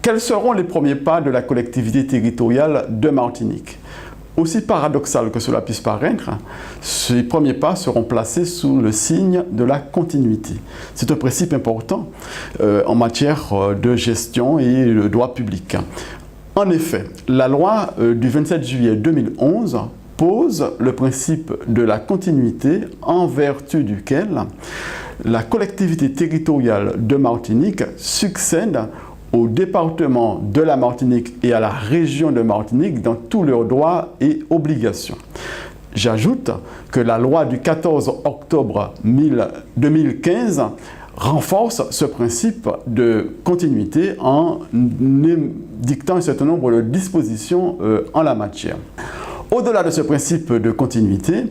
quels seront les premiers pas de la collectivité territoriale de Martinique? Aussi paradoxal que cela puisse paraître, ces premiers pas seront placés sous le signe de la continuité. C'est un principe important en matière de gestion et de droit public. En effet, la loi du 27 juillet 2011 pose le principe de la continuité en vertu duquel la collectivité territoriale de Martinique succède au département de la Martinique et à la région de Martinique dans tous leurs droits et obligations. J'ajoute que la loi du 14 octobre 2015 renforce ce principe de continuité en dictant un certain nombre de dispositions en la matière. Au-delà de ce principe de continuité,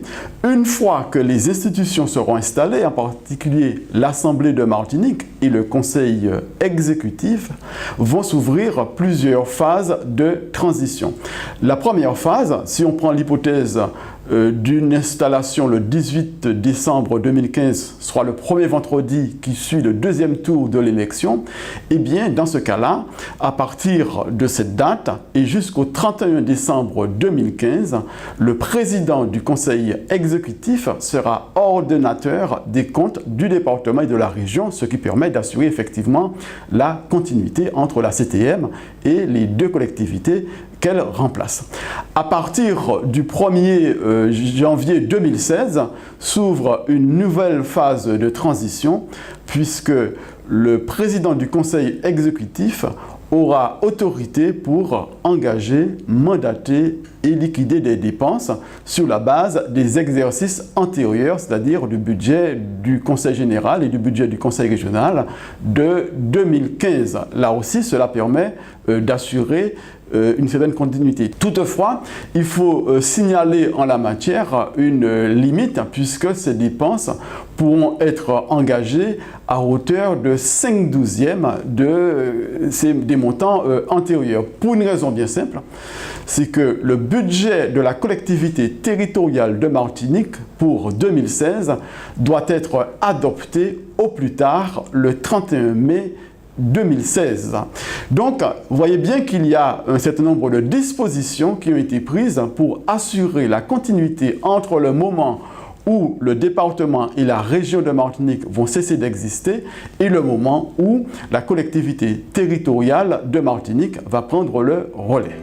une fois que les institutions seront installées, en particulier l'Assemblée de Martinique et le Conseil exécutif, vont s'ouvrir plusieurs phases de transition. La première phase, si on prend l'hypothèse d'une installation le 18 décembre 2015, soit le premier vendredi qui suit le deuxième tour de l'élection, eh bien, dans ce cas-là, à partir de cette date et jusqu'au 31 décembre 2015, le président du conseil exécutif sera ordonnateur des comptes du département et de la région, ce qui permet d'assurer effectivement la continuité entre la CTM et les deux collectivités qu'elle remplace. À partir du 1er janvier 2016, s'ouvre une nouvelle phase de transition puisque le président du conseil exécutif aura autorité pour engager, mandater et liquider des dépenses sur la base des exercices antérieurs, c'est-à-dire du budget du Conseil général et du budget du Conseil régional de 2015. Là aussi, cela permet d'assurer une certaine continuité. Toutefois, il faut signaler en la matière une limite puisque ces dépenses pourront être engagées à hauteur de 5/12 des montants antérieurs. Pour une raison bien simple, c'est que le budget de la collectivité territoriale de Martinique pour 2016 doit être adopté au plus tard le 31 mai 2016. Donc, vous voyez bien qu'il y a un certain nombre de dispositions qui ont été prises pour assurer la continuité entre le moment où le département et la région de Martinique vont cesser d'exister et le moment où la collectivité territoriale de Martinique va prendre le relais.